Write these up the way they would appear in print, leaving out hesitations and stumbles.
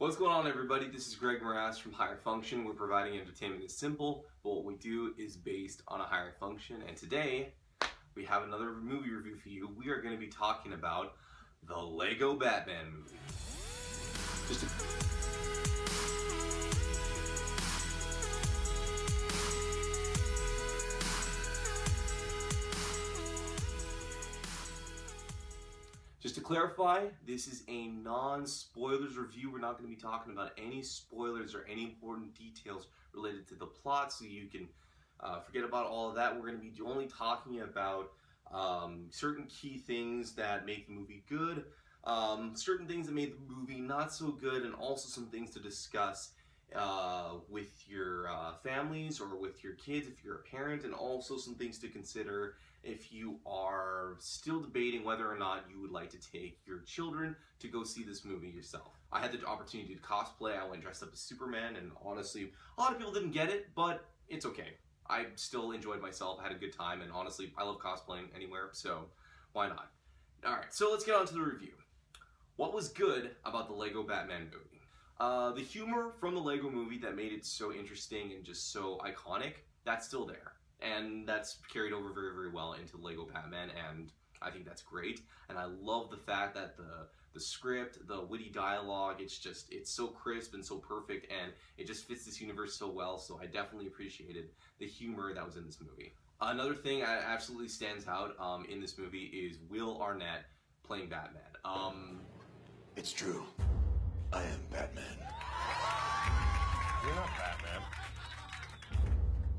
What's going on, everybody? This is Greg Morass from Higher Function. We're providing entertainment that's simple, but what we do is based on a higher function. And today, we have another movie review for you. We are going to be talking about the Lego Batman movie. Just to clarify, this is a non-spoilers review. We're not going to be talking about any spoilers or any important details related to the plot, so you can forget about all of that. We're going to be only talking about certain key things that make the movie good, certain things that made the movie not so good, and also some things to discuss with your families or with your kids if you're a parent, and also some things to consider if you are still debating whether or not you would like to take your children to go see this movie yourself. I had the opportunity to cosplay. I went dressed up as Superman, and honestly, a lot of people didn't get it, but it's okay. I still enjoyed myself, I had a good time, and honestly, I love cosplaying anywhere, so why not? Alright, so let's get on to the review. What was good about the Lego Batman movie? The humor from the Lego movie that made it so interesting and just so iconic, that's still there. And that's carried over very, very well into Lego Batman, and I think that's great. And I love the fact that the script, the witty dialogue, it's so crisp and so perfect, and it just fits this universe so well, so I definitely appreciated the humor that was in this movie. Another thing that absolutely stands out in this movie is Will Arnett playing Batman. It's true. I am Batman. You're not Batman.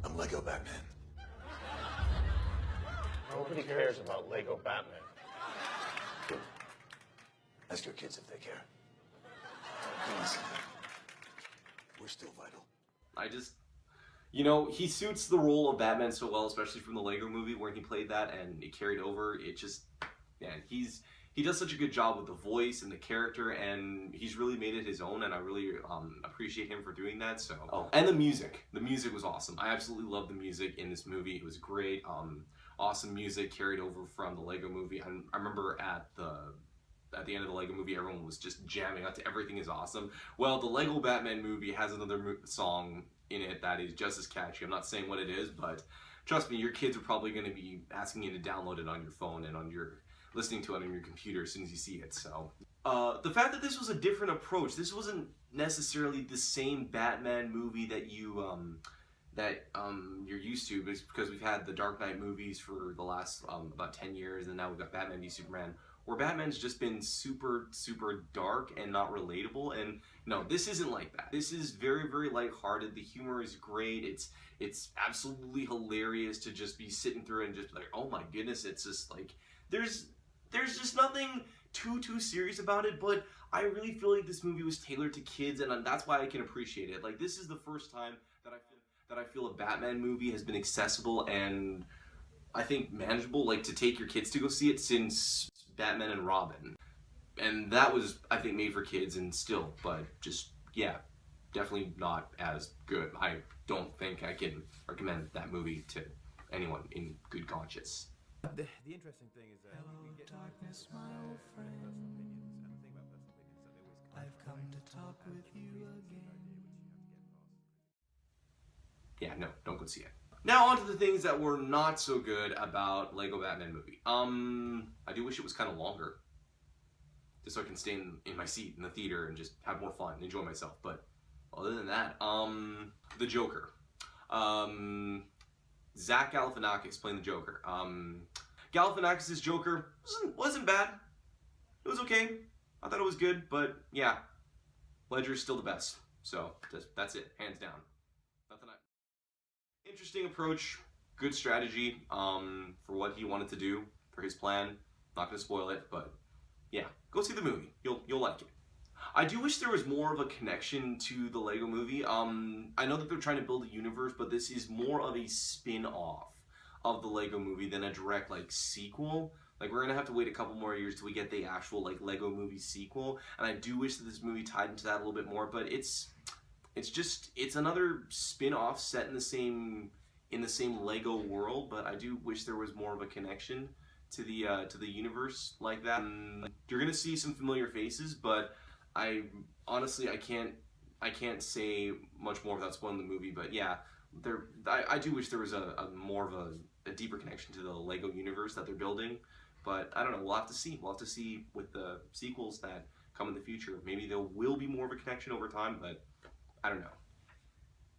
I'm Lego Batman. Nobody cares about Lego Batman. Ask your kids if they care. Listen, we're still vital. He suits the role of Batman so well, especially from the Lego movie where he played that and it carried over. He does such a good job with the voice and the character, and he's really made it his own, and I really appreciate him for doing that. So, and the music was awesome. I absolutely love the music in this movie. It was great. Awesome music carried over from the Lego movie. I remember at the end of the Lego movie, everyone was just jamming out to "Everything Is Awesome." Well, the Lego Batman movie has another song in it that is just as catchy. I'm not saying what it is, but trust me, your kids are probably going to be asking you to download it on your phone and listening to it on your computer as soon as you see it. So the fact that this was a different approach, this wasn't necessarily the same Batman movie that you're used to, because we've had the Dark Knight movies for the last about 10 years, and now we've got Batman v Superman, where Batman's just been super, super dark and not relatable. And no, this isn't like that. This is very, very lighthearted. The humor is great. It's absolutely hilarious to just be sitting through it and just like, oh my goodness, it's just like, there's just nothing too serious about it, but I really feel like this movie was tailored to kids, and that's why I can appreciate it. Like, this is the first time that I feel a Batman movie has been accessible and I think manageable, like to take your kids to go see it, since Batman and Robin. And that was, I think, made for kids and still, but just, yeah, definitely not as good. I don't think I can recommend that movie to anyone in good conscience. The interesting thing is that we get darkness, my old friend. I've come to talk with you again. Yeah, no, don't go see it. Now on to the things that were not so good about Lego Batman movie. I do wish it was kind of longer, just so I can stay in my seat in the theater and just have more fun and enjoy myself. But other than that, the Joker. Zach Galifianakis playing the Joker. Galifianakis' Joker wasn't bad. It was okay. I thought it was good, but yeah, Ledger's still the best. So that's it, hands down. Interesting approach, good strategy for what he wanted to do for his plan. Not gonna spoil it, but yeah, go see the movie. You'll like it. I do wish there was more of a connection to the Lego movie. I know that they're trying to build a universe, but this is more of a spin-off of the Lego movie than a direct sequel. Like, we're gonna have to wait a couple more years till we get the actual Lego movie sequel, and I do wish that this movie tied into that a little bit more, but it's another spin-off set in the same Lego world, but I do wish there was more of a connection to the universe like that. You're gonna see some familiar faces, but I honestly, I can't say much more without spoiling the movie, but yeah, I do wish there was a more of a deeper connection to the Lego universe that they're building, but I don't know, we'll have to see. We'll have to see with the sequels that come in the future. Maybe there will be more of a connection over time, but I don't know.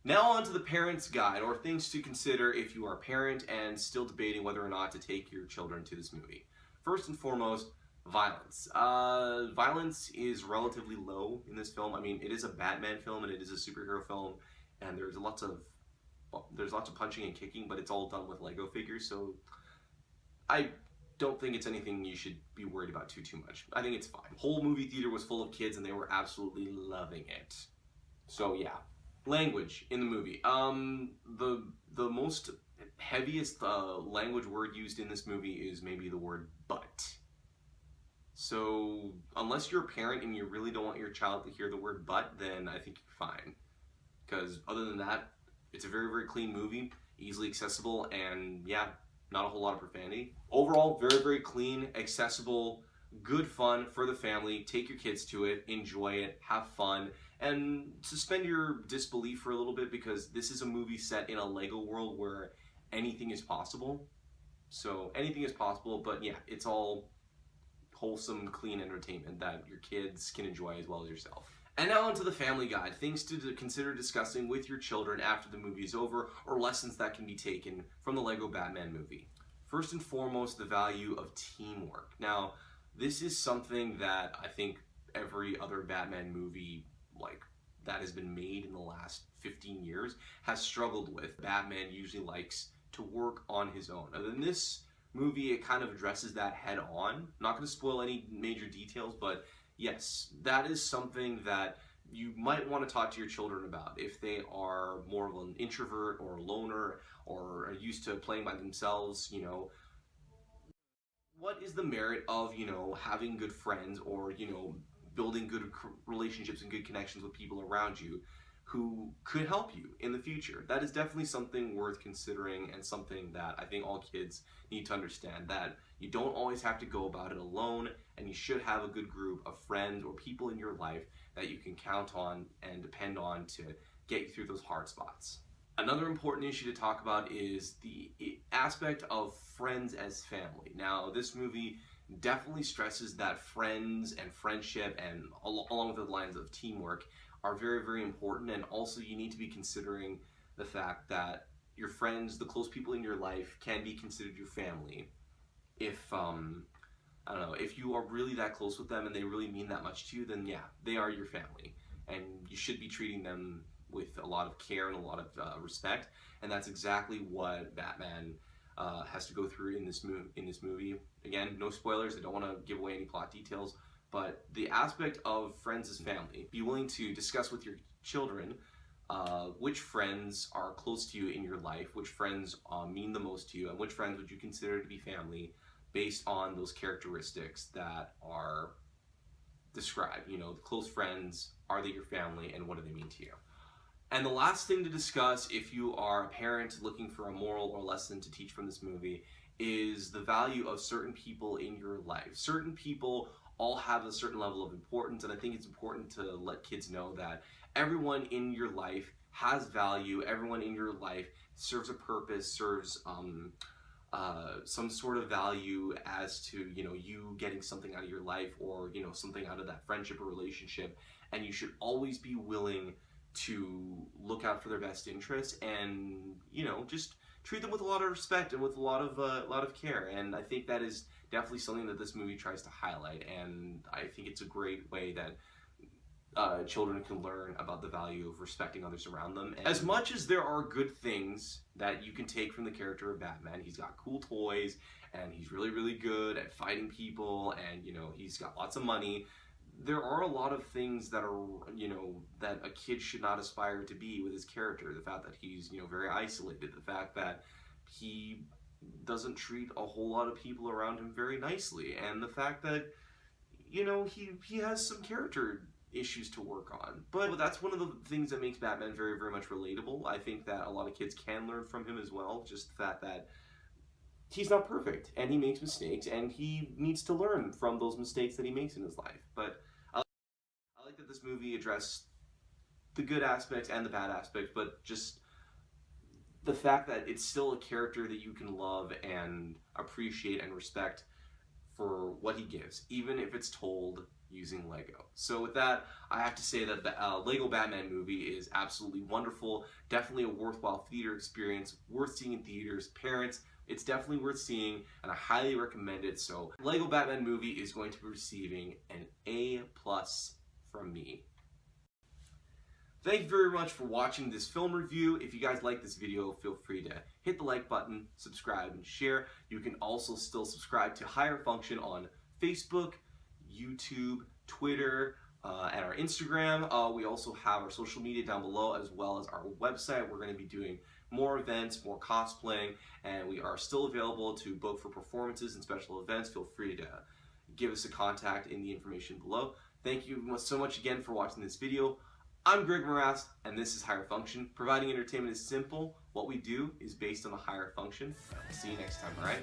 Now on to the parent's guide, or things to consider if you are a parent and still debating whether or not to take your children to this movie. First and foremost, violence. Violence is relatively low in this film. I mean, it is a Batman film and it is a superhero film, and there's lots of punching and kicking, but it's all done with Lego figures, so I don't think it's anything you should be worried about too much. I think it's fine. The whole movie theater was full of kids and they were absolutely loving it. So yeah. Language in the movie. The most heaviest language word used in this movie is maybe the word but. So unless you're a parent and you really don't want your child to hear the word but, then I think you're fine. Because other than that, it's a very clean movie, easily accessible, and yeah, not a whole lot of profanity. Overall, very clean, accessible, good fun for the family. Take your kids to it, enjoy it, have fun, and suspend your disbelief for a little bit, because this is a movie set in a Lego world where anything is possible. So anything is possible, but yeah, it's all wholesome, clean entertainment that your kids can enjoy as well as yourself. And now onto the family guide, things to consider discussing with your children after the movie is over, or lessons that can be taken from the Lego Batman movie. First and foremost, the value of teamwork. Now, this is something that I think every other Batman movie that has been made in the last 15 years has struggled with. Batman usually likes to work on his own. And in this movie, it kind of addresses that head on. I'm not going to spoil any major details, but yes, that is something that you might want to talk to your children about if they are more of an introvert or a loner or are used to playing by themselves. What is the merit of, having good friends, or, building good relationships and good connections with people around you who could help you in the future? That is definitely something worth considering, and something that I think all kids need to understand, that you don't always have to go about it alone, and you should have a good group of friends or people in your life that you can count on and depend on to get you through those hard spots. Another important issue to talk about is the aspect of friends as family. Now, this movie definitely stresses that friends and friendship, and along with the lines of teamwork, are very important, and also you need to be considering the fact that your friends, the close people in your life, can be considered your family. If I don't know, if you are really that close with them and they really mean that much to you, then yeah, they are your family, and you should be treating them with a lot of care and a lot of respect, and that's exactly what Batman has to go through in this movie. Again, no spoilers. I don't want to give away any plot details, but the aspect of friends as family. Be willing to discuss with your children which friends are close to you in your life, which friends mean the most to you, and which friends would you consider to be family based on those characteristics that are described. The close friends, are they your family, and what do they mean to you? And the last thing to discuss, if you are a parent looking for a moral or lesson to teach from this movie, is the value of certain people in your life. Certain people all have a certain level of importance, and I think it's important to let kids know that everyone in your life has value. Everyone in your life serves a purpose, serves some sort of value as to, you getting something out of your life, or, something out of that friendship or relationship, and you should always be willing to look out for their best interests, and just treat them with a lot of respect and with a lot of care. And I think that is definitely something that this movie tries to highlight, and I think it's a great way that children can learn about the value of respecting others around them. And as much as there are good things that you can take from the character of Batman, he's got cool toys, and he's really good at fighting people, and he's got lots of money. There are a lot of things that are, that a kid should not aspire to be with his character. The fact that he's, very isolated. The fact that he doesn't treat a whole lot of people around him very nicely. And the fact that, he has some character issues to work on. But that's one of the things that makes Batman very much relatable. I think that a lot of kids can learn from him as well. Just the fact that he's not perfect, and he makes mistakes, and he needs to learn from those mistakes that he makes in his life. But I like this movie address the good aspects and the bad aspects, but just the fact that it's still a character that you can love and appreciate and respect for what he gives, even if it's told using Lego. So with that, I have to say that the Lego Batman movie is absolutely wonderful, definitely a worthwhile theater experience, worth seeing in theaters. Parents, it's definitely worth seeing, and I highly recommend it. So Lego Batman movie is going to be receiving an A+ from me. Thank you very much for watching this film review. If you guys like this video, feel free to hit the like button, subscribe, and share. You can also still subscribe to Higher Function on Facebook, YouTube, Twitter, and our Instagram. We also have our social media down below, as well as our website. We're going to be doing more events, more cosplaying, and we are still available to book for performances and special events. Feel free to give us a contact in the information below. Thank you so much again for watching this video. I'm Greg Morass, and this is Higher Function. Providing entertainment is simple. What we do is based on a higher function. See you next time, alright?